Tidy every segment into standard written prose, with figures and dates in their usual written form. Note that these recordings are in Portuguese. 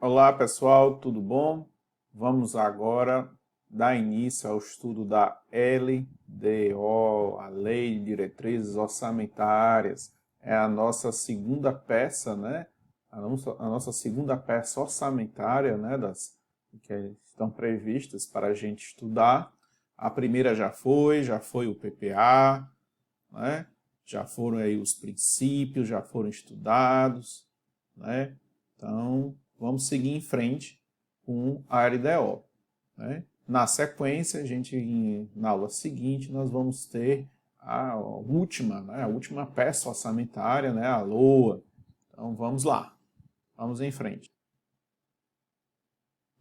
Olá pessoal, tudo bom? Vamos agora dar início ao estudo da LDO, a Lei de Diretrizes Orçamentárias. É a nossa segunda peça, né? A nossa segunda peça orçamentária, né? Das que estão previstas para a gente estudar. A primeira já foi o PPA, né? Já foram aí os princípios, já foram estudados, né? Então, vamos seguir em frente com a LDO. Né? Na sequência, na aula seguinte, nós vamos ter a última, né? A última peça orçamentária, né? A LOA. Então, vamos lá. Vamos em frente.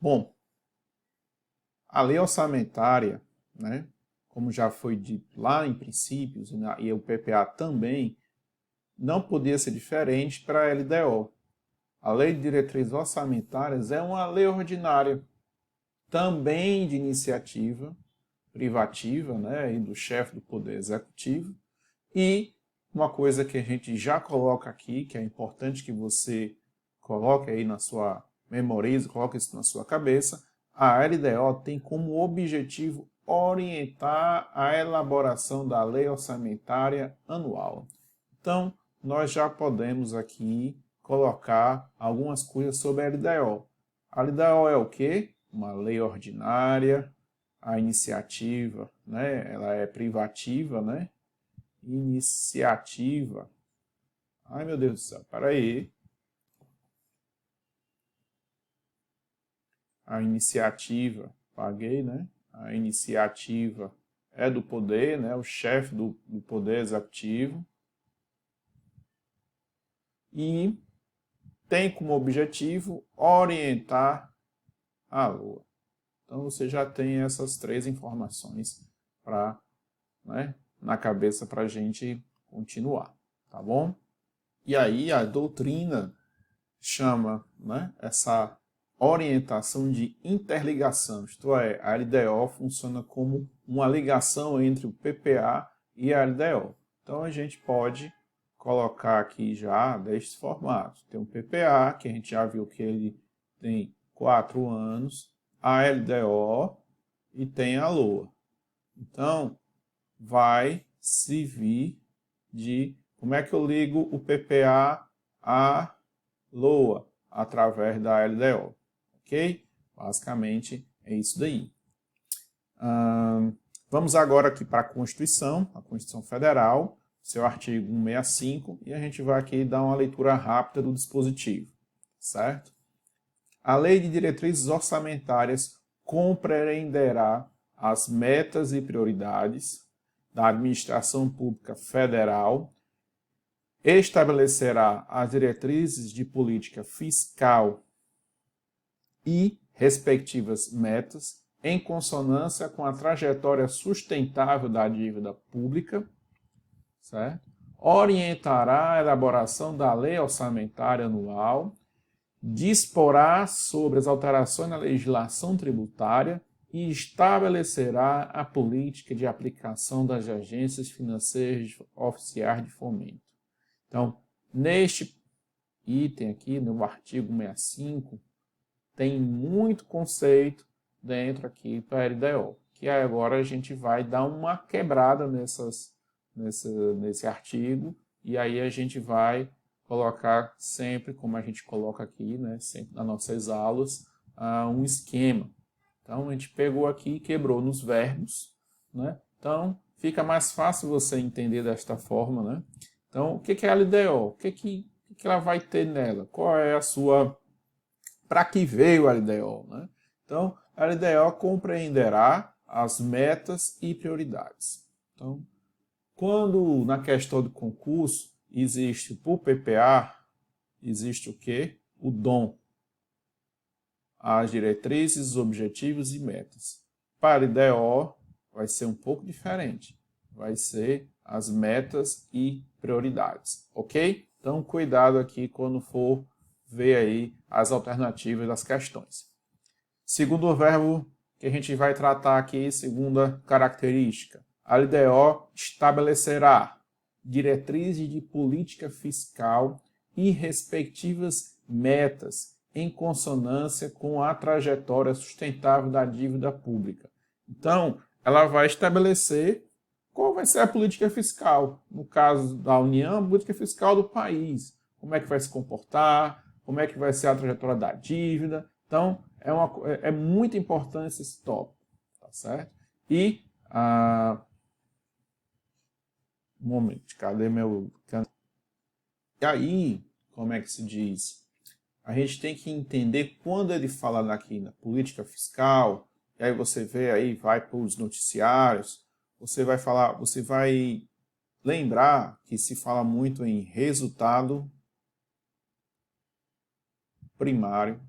Bom, a lei orçamentária, né? Como já foi dito lá em princípios, e o PPA também, não podia ser diferente para a LDO. A Lei de Diretrizes Orçamentárias é uma lei ordinária, também de iniciativa privativa, né, e do chefe do Poder Executivo. E uma coisa que a gente já coloca aqui, que é importante que você coloque aí na sua memorize, coloque isso na sua cabeça, a LDO tem como objetivo orientar a elaboração da lei orçamentária anual. Então, nós já podemos aqui colocar algumas coisas sobre a LDO. A LDO é o quê? Uma lei ordinária, a iniciativa, né? Ela é privativa, né? Iniciativa. Ai, meu Deus do céu, para aí. A iniciativa, paguei, né? A iniciativa é do poder, né? O chefe do poder executivo. E tem como objetivo orientar a LOA. Então você já tem essas três informações na cabeça para a gente continuar, tá bom? E aí a doutrina chama, né, essa orientação de interligação, isto é, a LDO funciona como uma ligação entre o PPA e a LDO. Então a gente pode colocar aqui já deste formato. Tem o PPA, que a gente já viu que ele tem 4 anos, a LDO e tem a LOA. Então, vai servir de como é que eu ligo o PPA à LOA através da LDO, ok? Basicamente é isso daí. Vamos agora aqui para a Constituição Federal, seu artigo 165, e a gente vai aqui dar uma leitura rápida do dispositivo, certo? A Lei de Diretrizes Orçamentárias compreenderá as metas e prioridades da Administração Pública Federal, estabelecerá as diretrizes de política fiscal e respectivas metas em consonância com a trajetória sustentável da dívida pública, certo? Orientará a elaboração da lei orçamentária anual, disporá sobre as alterações na legislação tributária e estabelecerá a política de aplicação das agências financeiras oficiais de fomento. Então, neste item aqui, no artigo 65, tem muito conceito dentro aqui para a LDO, que agora a gente vai dar uma quebrada nesse artigo, e aí a gente vai colocar sempre, como a gente coloca aqui, né, sempre nas nossas aulas, um esquema. Então, a gente pegou aqui e quebrou nos verbos, né? Então, fica mais fácil você entender desta forma, né? Então, o que é a LDO? O que ela vai ter nela? Qual é a sua... Para que veio a LDO, né? Então, a LDO compreenderá as metas e prioridades. Então, quando na questão do concurso existe por PPA, existe o quê? O DOM. As diretrizes, objetivos e metas. Para a LDO vai ser um pouco diferente. Vai ser as metas e prioridades, ok? Então, cuidado aqui quando for ver aí as alternativas das questões. Segundo verbo que a gente vai tratar aqui, segunda característica. A LDO estabelecerá diretrizes de política fiscal e respectivas metas em consonância com a trajetória sustentável da dívida pública. Então, ela vai estabelecer qual vai ser a política fiscal. No caso da União, a política fiscal do país. Como é que vai se comportar, como é que vai ser a trajetória da dívida. Então, é muito importante esse tópico, tá certo? E, um momento, cadê meu... E aí, como é que se diz? A gente tem que entender quando ele fala aqui na política fiscal, e aí você vê aí, vai para os noticiários, você vai lembrar que se fala muito em resultado primário,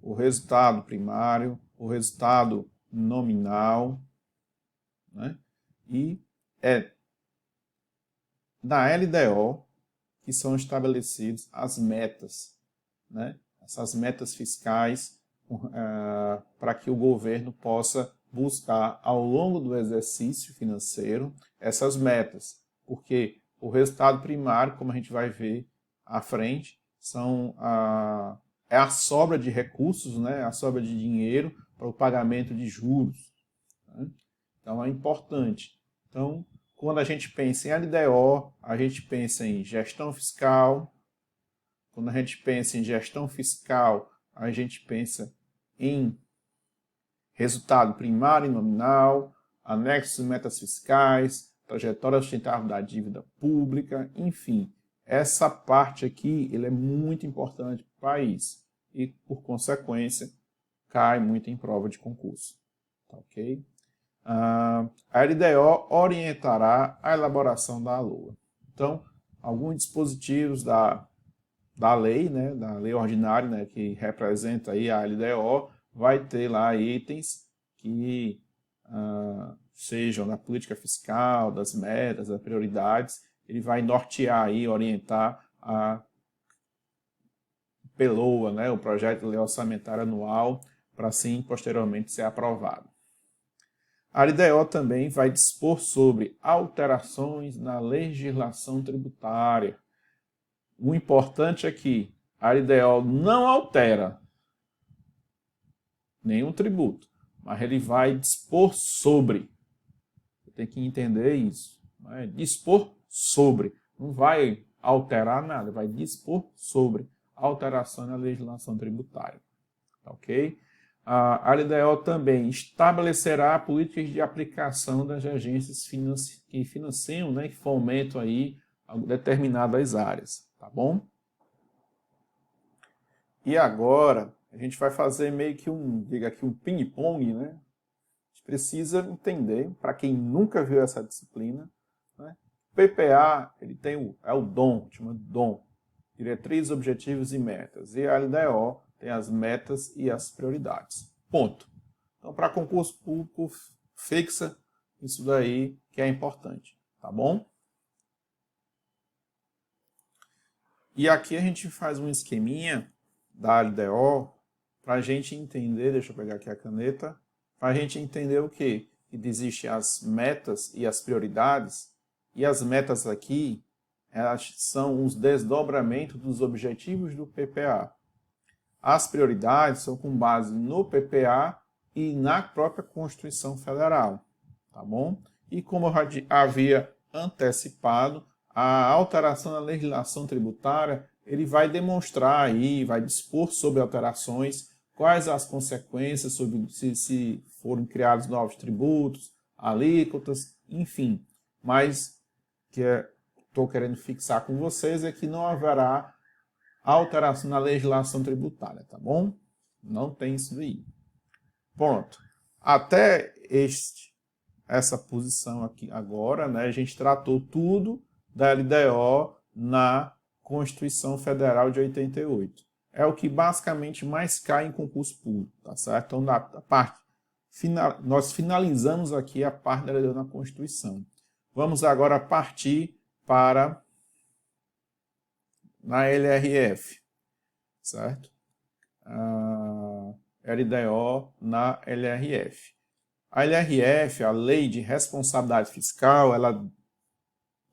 o resultado primário, o resultado nominal, né? E é na LDO que são estabelecidas as metas, né? Essas metas fiscais para que o governo possa buscar ao longo do exercício financeiro essas metas, porque o resultado primário, como a gente vai ver à frente, é a sobra de recursos, né? A sobra de dinheiro para o pagamento de juros, né? Então é importante. Então, quando a gente pensa em LDO, a gente pensa em gestão fiscal. Quando a gente pensa em gestão fiscal, a gente pensa em resultado primário e nominal, anexos e metas fiscais, trajetória sustentável da dívida pública, enfim. Essa parte aqui ele é muito importante para o país e, por consequência, cai muito em prova de concurso. Tá, ok? A LDO orientará a elaboração da LOA. Então, alguns dispositivos da lei, né, da lei ordinária, né, que representa aí a LDO, vai ter lá itens que sejam da política fiscal, das metas, das prioridades. Ele vai nortear aí, orientar a PELOA, né, o Projeto de Lei Orçamentária Anual, para assim posteriormente ser aprovado. A LDO também vai dispor sobre alterações na legislação tributária. O importante é que a LDO não altera nenhum tributo, mas ele vai dispor sobre. Você tem que entender isso. Né? Dispor sobre. Não vai alterar nada, vai dispor sobre alteração na legislação tributária. Ok? A LDO também estabelecerá políticas de aplicação das agências que financiam, né, que fomentam aí determinadas áreas, tá bom? E agora a gente vai fazer meio que diga aqui, um ping-pong, né? A gente precisa entender, para quem nunca viu essa disciplina, né? PPA, ele tem o DOM, chama DOM, diretrizes, objetivos e metas. E a LDO tem as metas e as prioridades. Ponto. Então, para concurso público, fixa isso daí que é importante, tá bom? E aqui a gente faz um esqueminha da LDO para a gente entender, deixa eu pegar aqui a caneta, para a gente entender o quê? Que existem as metas e as prioridades, e as metas aqui, elas são os desdobramentos dos objetivos do PPA. As prioridades são com base no PPA e na própria Constituição Federal, tá bom? E como eu havia antecipado, a alteração na legislação tributária, ele vai demonstrar aí, vai dispor sobre alterações, quais as consequências sobre se forem criados novos tributos, alíquotas, enfim. Mas que estou querendo fixar com vocês é que não haverá alteração na legislação tributária, tá bom? Não tem isso aí. Pronto. Até essa posição aqui agora, né, a gente tratou tudo da LDO na Constituição Federal de 88. É o que basicamente mais cai em concurso público, tá certo? Então, nós finalizamos aqui a parte da LDO na Constituição. Vamos agora partir para na LRF, certo? LDO na LRF. A LRF, a Lei de Responsabilidade Fiscal, ela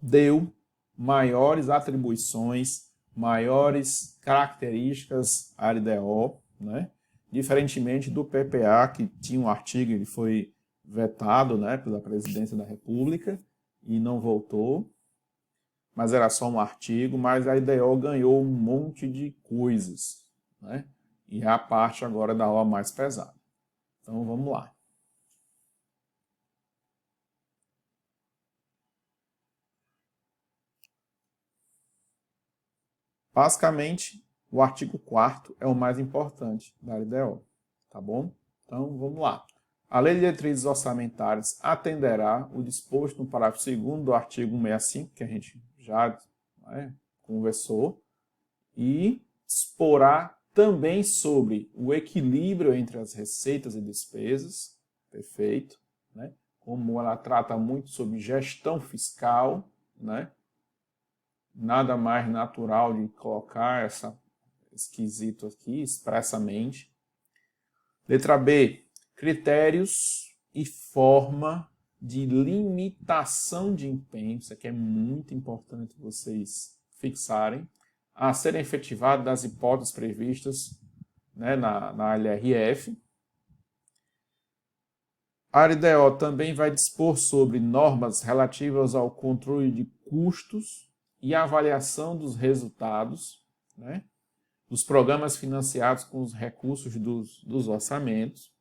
deu maiores atribuições, maiores características à LDO, né? Diferentemente do PPA, que tinha um artigo, ele foi vetado, né, pela Presidência da República e não voltou, mas era só um artigo, mas a LDO ganhou um monte de coisas, né? E é a parte agora da aula mais pesada. Então vamos lá. Basicamente, o artigo 4º é o mais importante da LDO, tá bom? Então, vamos lá. A Lei de Diretrizes Orçamentárias atenderá o disposto no parágrafo 2º do artigo 165, que a gente já, né, conversou, e disporá também sobre o equilíbrio entre as receitas e despesas, perfeito, né? Como ela trata muito sobre gestão fiscal, né? Nada mais natural de colocar esse quesito aqui expressamente. Letra B, critérios e forma de limitação de empenho, isso aqui é muito importante vocês fixarem, a serem efetivadas das hipóteses previstas, né, na LRF. A LDO também vai dispor sobre normas relativas ao controle de custos e avaliação dos resultados, né, dos programas financiados com os recursos dos orçamentos.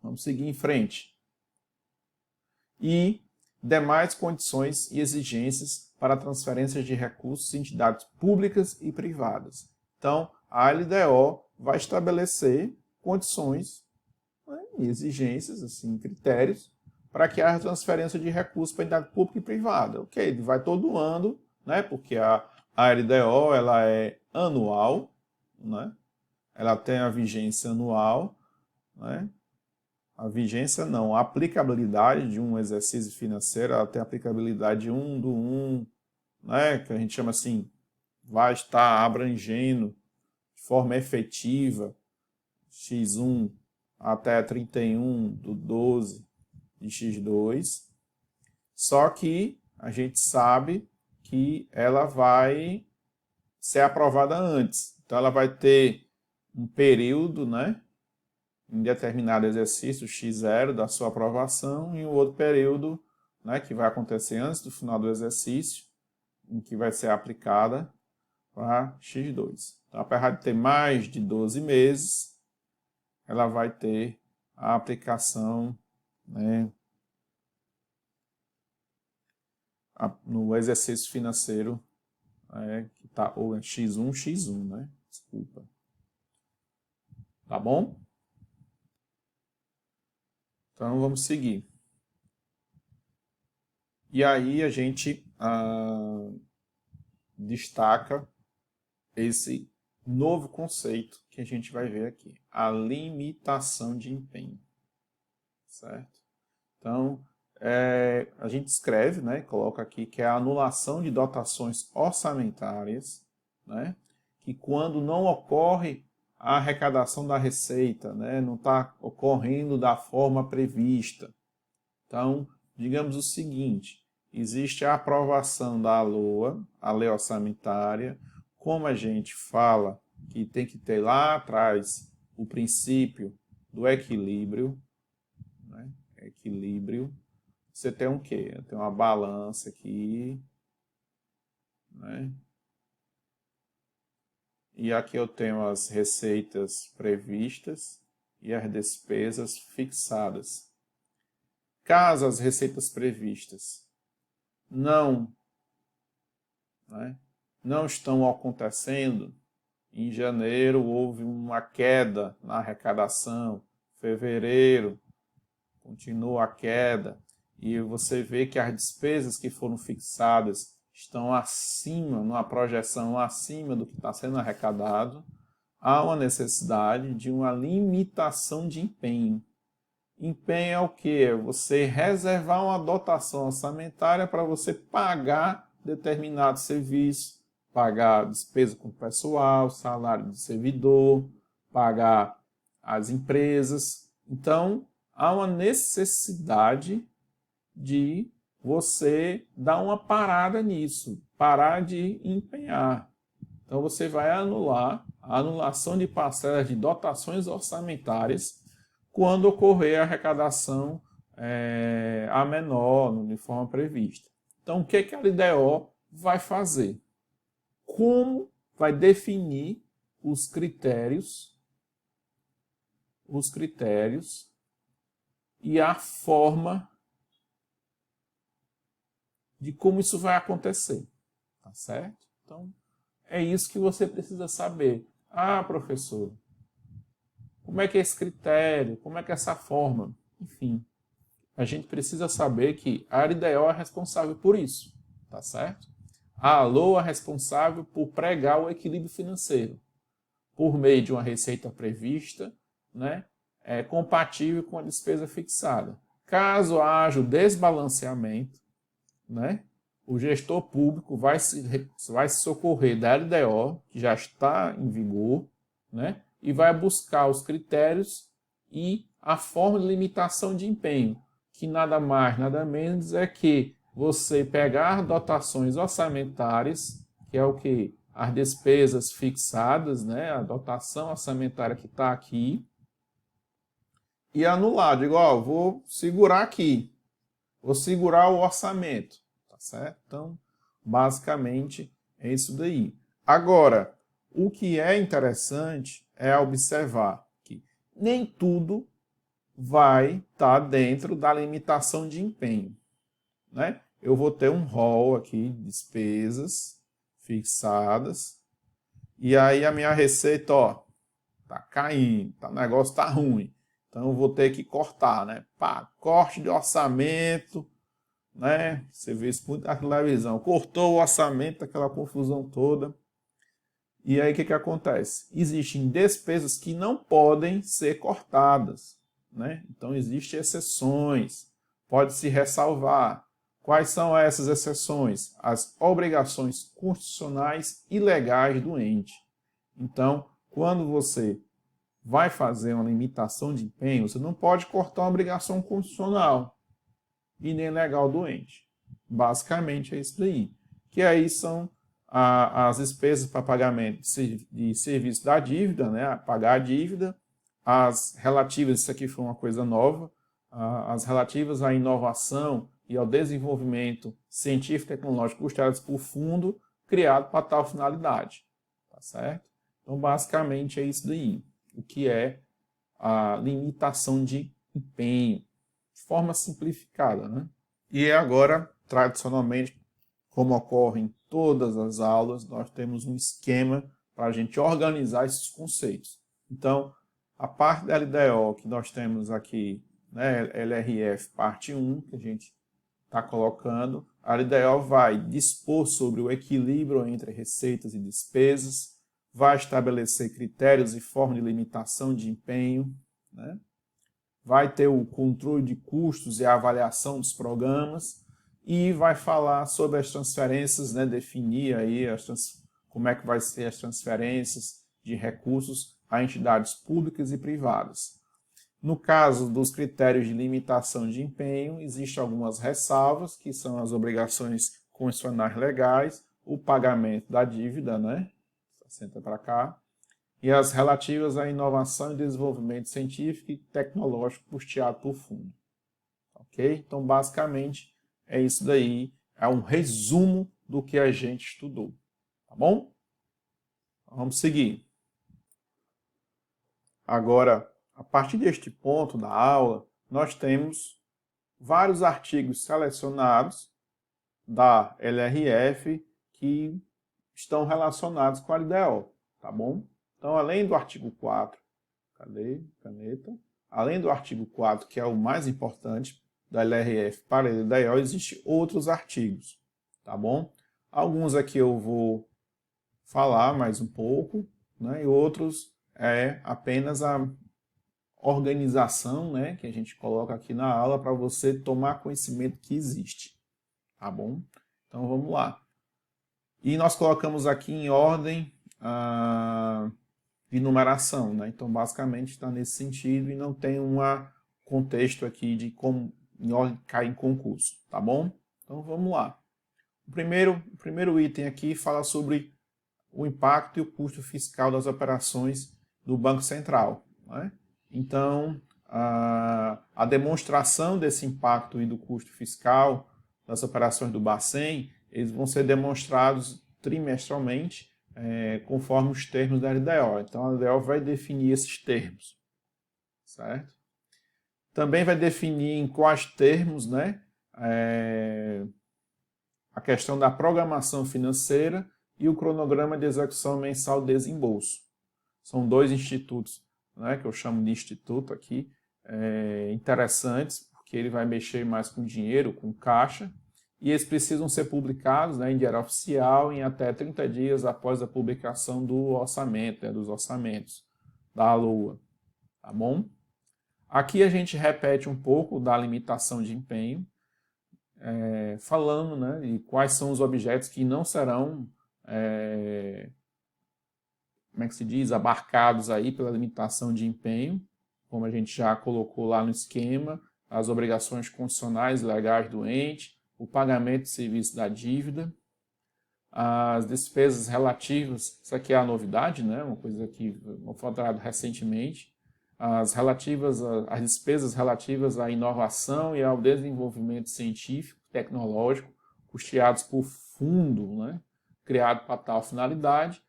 Vamos seguir em frente. E demais condições e exigências para transferências de recursos em entidades públicas e privadas. Então, a LDO vai estabelecer condições, né, e exigências, assim, critérios, para que haja transferência de recursos para entidade pública e privada. Ok, ele vai todo ano, né, porque a LDO ela é anual, né, ela tem a vigência anual, né, a vigência não, a aplicabilidade de um exercício financeiro, ela tem a aplicabilidade de 1/1, né, que a gente chama assim, vai estar abrangendo de forma efetiva X1 até 31/12 de X2, só que a gente sabe que ela vai ser aprovada antes, então ela vai ter um período, né, em determinado exercício X0 da sua aprovação e um outro período, né, que vai acontecer antes do final do exercício, em que vai ser aplicada para X2. Então, apesar de ter mais de 12 meses, ela vai ter a aplicação, né, no exercício financeiro, que está ou é X1, né? Desculpa. Tá bom? Então, vamos seguir. E aí a gente destaca esse novo conceito que a gente vai ver aqui, a limitação de empenho, certo? Então, a gente escreve, né, coloca aqui que é a anulação de dotações orçamentárias, né, que quando não ocorre a arrecadação da receita, né, não está ocorrendo da forma prevista. Então, digamos o seguinte, existe a aprovação da LOA, a lei orçamentária, como a gente fala que tem que ter lá atrás o princípio do equilíbrio, né? Equilíbrio. Você tem um quê? Tem uma balança aqui, né? E aqui eu tenho as receitas previstas e as despesas fixadas. Caso as receitas previstas não estão acontecendo, em janeiro houve uma queda na arrecadação, fevereiro continua a queda, e você vê que as despesas que foram fixadas estão acima, numa projeção acima do que está sendo arrecadado, há uma necessidade de uma limitação de empenho. Empenho é o quê? É você reservar uma dotação orçamentária para você pagar determinado serviço, pagar despesa com pessoal, salário de servidor, pagar as empresas. Então, há uma necessidade de você dar uma parada nisso, parar de empenhar. Então você vai anular a anulação de parcelas de dotações orçamentárias quando ocorrer a arrecadação a menor, de forma prevista. Então o que a LDO vai fazer? Como vai definir os critérios e a forma de como isso vai acontecer, tá certo? Então, é isso que você precisa saber. Ah, professor, como é que é esse critério? Como é que é essa forma? Enfim, a gente precisa saber que a LDO é responsável por isso, tá certo? A LOA é responsável por pregar o equilíbrio financeiro, por meio de uma receita prevista, né, compatível com a despesa fixada. Caso haja o desbalanceamento, né, o gestor público vai se socorrer da LDO, que já está em vigor, né, e vai buscar os critérios e a forma de limitação de empenho, que nada mais, nada menos é que você pegar dotações orçamentárias, que é o que? As despesas fixadas, né, a dotação orçamentária que está aqui, e anular. Digo, ó, vou segurar aqui, vou segurar o orçamento, tá certo? Então, basicamente, é isso daí. Agora, o que é interessante é observar que nem tudo vai estar dentro da limitação de empenho, né? Eu vou ter um rol aqui de despesas fixadas, e aí a minha receita, ó, tá caindo, o negócio tá ruim. Então eu vou ter que cortar, né? Pá, corte de orçamento, né? Você vê isso muito na televisão. Cortou o orçamento, aquela confusão toda. E aí o que acontece? Existem despesas que não podem ser cortadas, né? Então existem exceções. Pode-se ressalvar. Quais são essas exceções? As obrigações constitucionais e legais do ente. Então, quando você vai fazer uma limitação de empenho, você não pode cortar uma obrigação constitucional e nem legal do ente. Basicamente é isso daí. Que aí são as despesas para pagamento de serviço da dívida, né? Pagar a dívida, as relativas, isso aqui foi uma coisa nova, as relativas à inovação e ao desenvolvimento científico e tecnológico custeadas por fundo criado para tal finalidade, tá certo? Então, basicamente, é isso daí, o que é a limitação de empenho, de forma simplificada, né? E agora, tradicionalmente, como ocorre em todas as aulas, nós temos um esquema para a gente organizar esses conceitos. Então, a parte da LDO que nós temos aqui, né, LRF parte 1, que a gente está colocando, a LDO vai dispor sobre o equilíbrio entre receitas e despesas, vai estabelecer critérios e forma de limitação de empenho, né? Vai ter o controle de custos e a avaliação dos programas, e vai falar sobre as transferências, né, definir aí como é que vai ser as transferências de recursos a entidades públicas e privadas. No caso dos critérios de limitação de empenho, existem algumas ressalvas, que são as obrigações constitucionais legais, o pagamento da dívida, né, senta para cá, e as relativas à inovação e desenvolvimento científico e tecnológico custeado por fundo. Ok? Então, basicamente, é isso daí, é um resumo do que a gente estudou, tá bom? Vamos seguir. Agora, a partir deste ponto da aula, nós temos vários artigos selecionados da LRF que estão relacionados com a LDO, tá bom? Então, além do artigo 4, cadê? Caneta. Além do artigo 4, que é o mais importante da LRF para a LDO, existem outros artigos, tá bom? Alguns aqui eu vou falar mais um pouco, né? E outros é apenas a organização, né, que a gente coloca aqui na aula para você tomar conhecimento que existe, tá bom? Então vamos lá. E nós colocamos aqui em ordem de numeração, né? Então basicamente está nesse sentido e não tem um contexto aqui de como em ordem cai em concurso, tá bom? Então vamos lá. O primeiro item aqui fala sobre o impacto e o custo fiscal das operações do Banco Central, né? Então, a demonstração desse impacto e do custo fiscal das operações do Bacen, eles vão ser demonstrados trimestralmente, conforme os termos da LDO. Então, a LDO vai definir esses termos, certo? Também vai definir em quais termos, né, a questão da programação financeira e o cronograma de execução mensal de desembolso. São dois institutos, né, que eu chamo de instituto aqui, interessantes, porque ele vai mexer mais com dinheiro, com caixa, e eles precisam ser publicados, né, em diário oficial em até 30 dias após a publicação do orçamento, né, dos orçamentos da LOA. Tá bom? Aqui a gente repete um pouco da limitação de empenho, falando, né, de quais são os objetos que não serão, como é que se diz, abarcados aí pela limitação de empenho, como a gente já colocou lá no esquema, as obrigações constitucionais legais do ente, o pagamento de serviço da dívida, as despesas relativas, isso aqui é a novidade, né, uma coisa que foi alterado recentemente, as despesas relativas à inovação e ao desenvolvimento científico, tecnológico, custeados por fundo, né, criado para tal finalidade,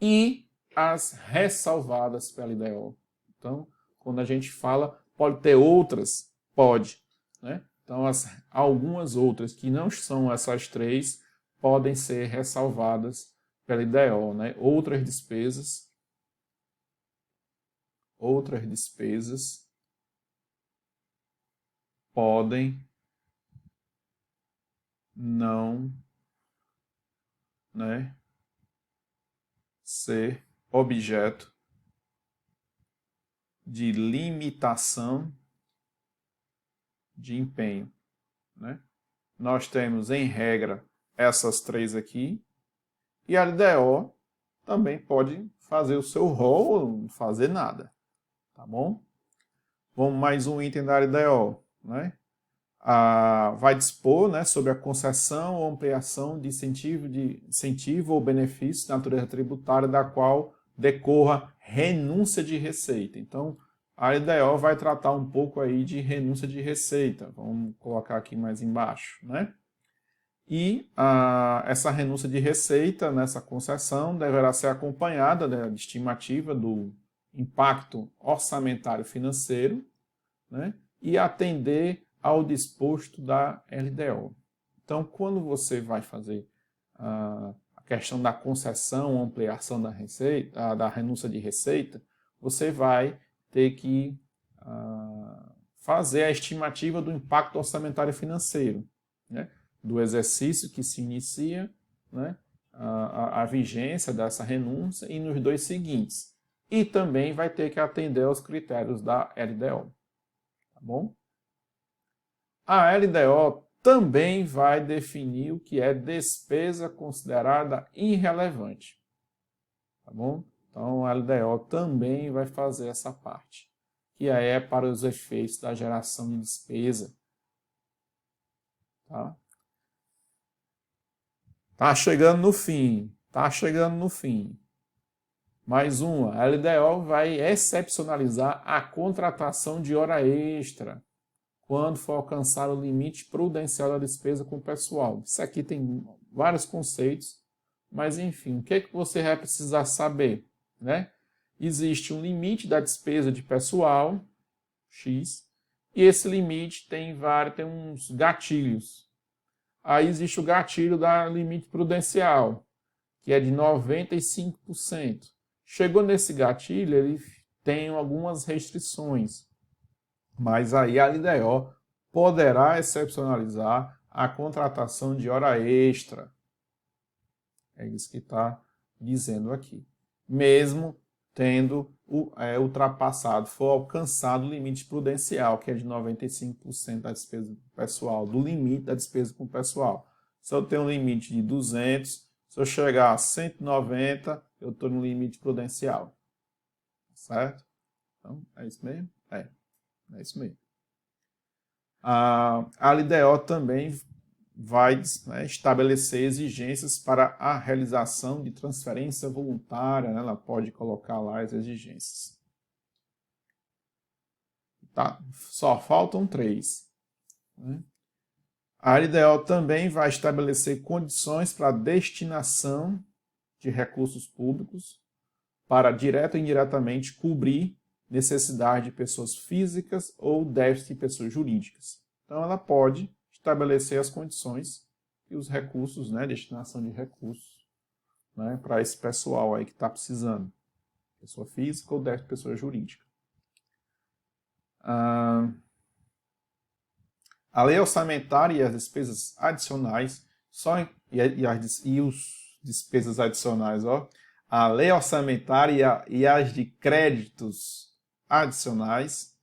e as ressalvadas pela LDO. Então, quando a gente fala, pode ter outras? Pode, né? Então, algumas outras que não são essas três podem ser ressalvadas pela LDO, né? Outras despesas podem não, né, ser objeto de limitação de empenho, né? Nós temos, em regra, essas três aqui, e a LDO também pode fazer o seu rol ou não fazer nada, tá bom? Vamos mais um item da LDO, né? Vai dispor, né, sobre a concessão ou ampliação de incentivo ou benefício de natureza tributária da qual decorra renúncia de receita. Então, a LDO vai tratar um pouco aí de renúncia de receita. Vamos colocar aqui mais embaixo, né? E essa renúncia de receita nessa concessão deverá ser acompanhada, né, de estimativa do impacto orçamentário financeiro, né, e atender ao disposto da LDO. Então, quando você vai fazer a questão da concessão, ampliação da receita, da renúncia de receita, você vai ter que fazer a estimativa do impacto orçamentário financeiro, né, do exercício que se inicia, né, a vigência dessa renúncia e nos dois seguintes. E também vai ter que atender aos critérios da LDO. Tá bom? A LDO também vai definir o que é despesa considerada irrelevante. Tá bom? Então, a LDO também vai fazer essa parte, que é para os efeitos da geração de despesa. Tá? Tá chegando no fim. Tá chegando no fim. Mais uma. A LDO vai excepcionalizar a contratação de hora extra quando for alcançar o limite prudencial da despesa com o pessoal. Isso aqui tem vários conceitos, mas enfim, o que é que você vai precisar saber, né? Existe um limite da despesa de pessoal, X, e esse limite tem uns gatilhos. Aí existe o gatilho da limite prudencial, que é de 95%. Chegou nesse gatilho, ele tem algumas restrições, mas aí a LDO poderá excepcionalizar a contratação de hora extra. É isso que está dizendo aqui. Mesmo tendo ultrapassado, for alcançado o limite prudencial, que é de 95% da despesa pessoal, do limite da despesa com o pessoal. Se eu tenho um limite de 200, se eu chegar a 190, eu estou no limite prudencial. Certo? Então, é isso mesmo? É isso mesmo. A LDO também vai, né, estabelecer exigências para a realização de transferência voluntária, né? Ela pode colocar lá as exigências. Tá? Só faltam 3. Né? A LDO também vai estabelecer condições para a destinação de recursos públicos para, direto ou indiretamente, cobrir necessidade de pessoas físicas ou déficit de pessoas jurídicas. Então, ela pode estabelecer as condições e os recursos, né, destinação de recursos, né, para esse pessoal aí que está precisando, pessoa física ou déficit de pessoa jurídica. A lei orçamentária e as despesas adicionais e os despesas adicionais, ó, a lei orçamentária e as de créditos adicionais.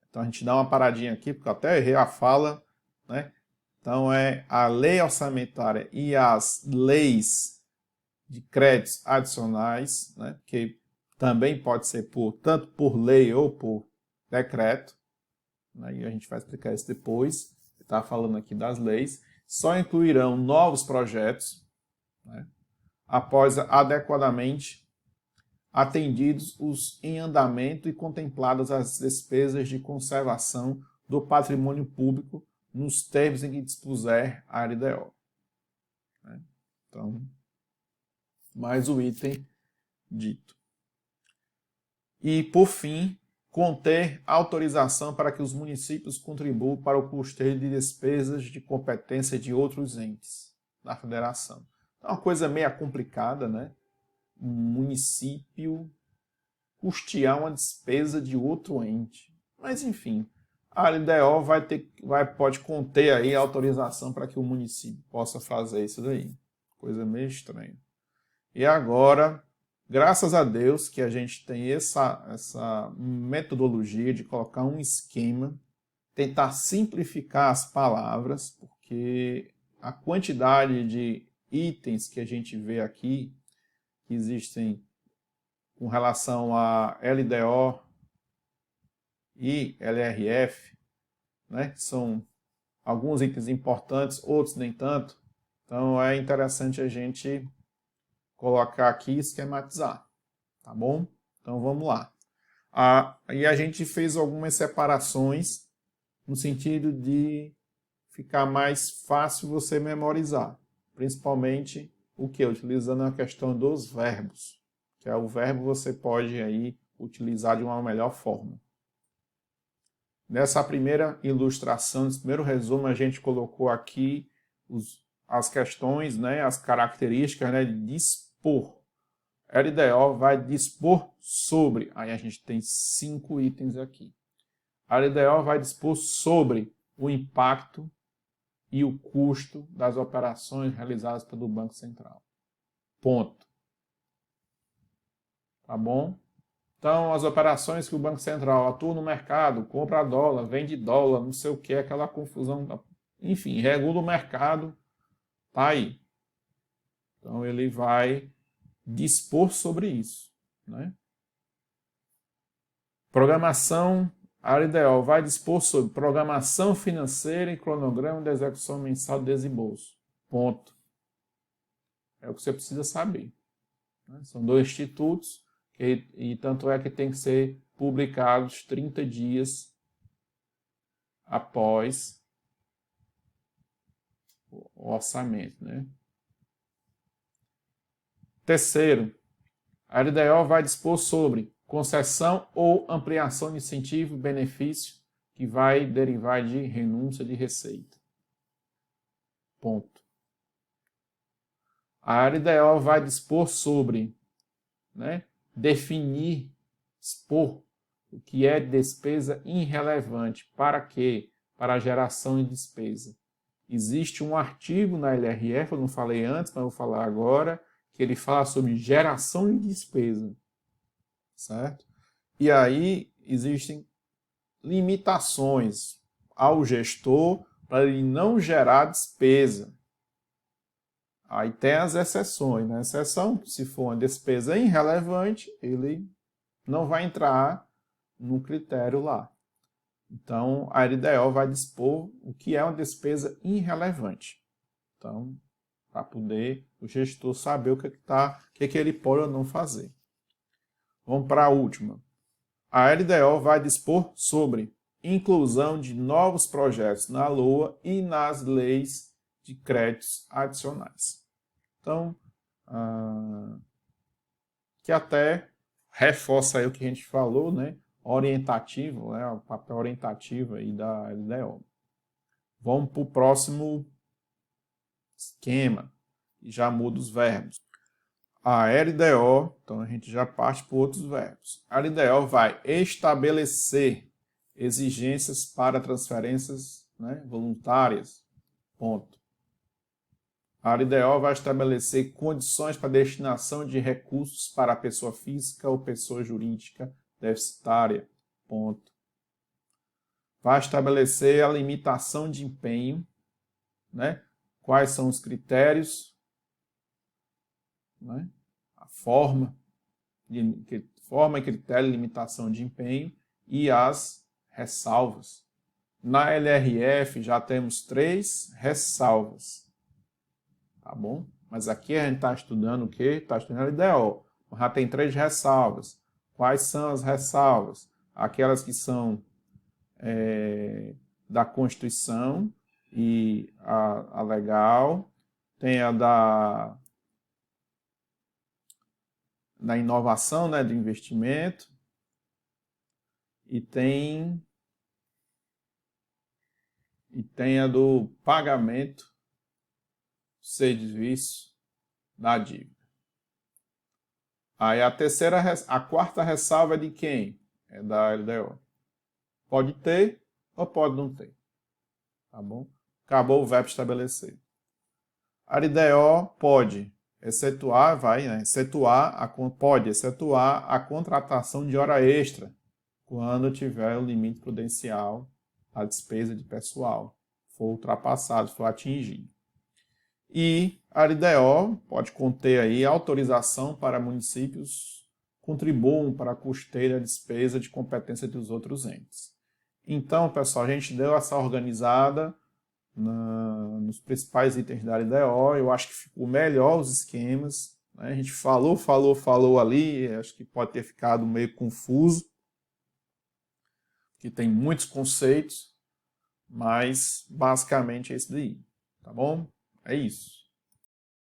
Então a gente dá uma paradinha aqui, porque eu até errei a fala, né? Então é a lei orçamentária e as leis de créditos adicionais, né? Que também pode ser tanto por lei ou por decreto, né? E a gente vai explicar isso depois. Está falando aqui das leis. Só incluirão novos projetos, né? Após adequadamente atendidos os em andamento e contempladas as despesas de conservação do patrimônio público nos termos em que dispuser a LDO. Então, mais o item dito. E, por fim, conter autorização para que os municípios contribuam para o custeio de despesas de competência de outros entes da federação. É uma coisa meio complicada, né? Um município custear uma despesa de outro ente. Mas, enfim, a LDO pode conter aí a autorização para que o município possa fazer isso daí. Coisa meio estranha. E agora, graças a Deus que a gente tem essa metodologia de colocar um esquema, tentar simplificar as palavras, porque a quantidade de itens que a gente vê aqui, que existem com relação a LDO e LRF, né? São alguns itens importantes, outros nem tanto. Então é interessante a gente colocar aqui e esquematizar, tá bom? Então vamos lá. E a gente fez algumas separações no sentido de ficar mais fácil você memorizar, principalmente o que? Utilizando a questão dos verbos, que é o verbo você pode aí utilizar de uma melhor forma. Nessa primeira ilustração, nesse primeiro resumo, a gente colocou aqui as questões, né, as características, né, de dispor. LDO vai dispor sobre, aí a gente tem 5 itens aqui. A LDO vai dispor sobre o impacto e o custo das operações realizadas pelo Banco Central. Ponto. Tá bom? Então, as operações que o Banco Central atua no mercado, compra dólar, vende dólar, não sei o que, aquela confusão, enfim, regula o mercado, tá aí. Então, ele vai dispor sobre isso, né? Programação, a LDO vai dispor sobre programação financeira e cronograma de execução mensal de desembolso. Ponto. É o que você precisa saber. Né? São 2 institutos, e tanto é que tem que ser publicados 30 dias após o orçamento, né? Terceiro, a LDO vai dispor sobre concessão ou ampliação de incentivo e benefício que vai derivar de renúncia de receita. Ponto. A LDO vai dispor sobre, né, definir, expor o que é despesa irrelevante. Para quê? Para a geração de despesa. Existe um artigo na LRF, eu não falei antes, mas vou falar agora, que ele fala sobre geração de despesa, certo? E aí existem limitações ao gestor para ele não gerar despesa. Aí tem as exceções, né? Exceção, se for uma despesa irrelevante, ele não vai entrar no critério lá. Então, a LDO vai dispor o que é uma despesa irrelevante. Então, para poder o gestor saber o que ele pode ou não fazer. Vamos para a última. A LDO vai dispor sobre inclusão de novos projetos na LOA e nas leis de créditos adicionais. Então, que até reforça aí o que a gente falou, né? Orientativo, né? O papel orientativo aí da LDO. Vamos para o próximo esquema, e já muda os verbos. A LDO, então a gente já parte para outros verbos. A LDO vai estabelecer exigências para transferências, né, voluntárias. Ponto. A LDO vai estabelecer condições para destinação de recursos para a pessoa física ou pessoa jurídica deficitária. Ponto. Vai estabelecer a limitação de empenho, né? Quais são os critérios, né? A forma e critério de limitação de empenho e as ressalvas. Na LRF já temos 3 ressalvas, tá bom? Mas aqui a gente está estudando o quê? Está estudando a LDO. Já tem 3 ressalvas. Quais são as ressalvas? Aquelas que são da Constituição e a legal, tem a da inovação, né, do investimento, e tem a do pagamento do serviço da dívida. Aí a quarta ressalva é de quem? É da LDO. Pode ter ou pode não ter. Tá bom? Acabou o verbo estabelecer. A LDO pode excetuar, pode excetuar a contratação de hora extra quando tiver o limite prudencial da despesa de pessoal for ultrapassado, for atingido. E a LDO pode conter aí autorização para municípios contribuam para a custeio da despesa de competência dos outros entes. Então, pessoal, a gente deu essa organizada nos principais itens da LDO. Eu acho que ficou melhor os esquemas, né? A gente falou ali, acho que pode ter ficado meio confuso, que tem muitos conceitos, mas basicamente é isso daí, tá bom? É isso.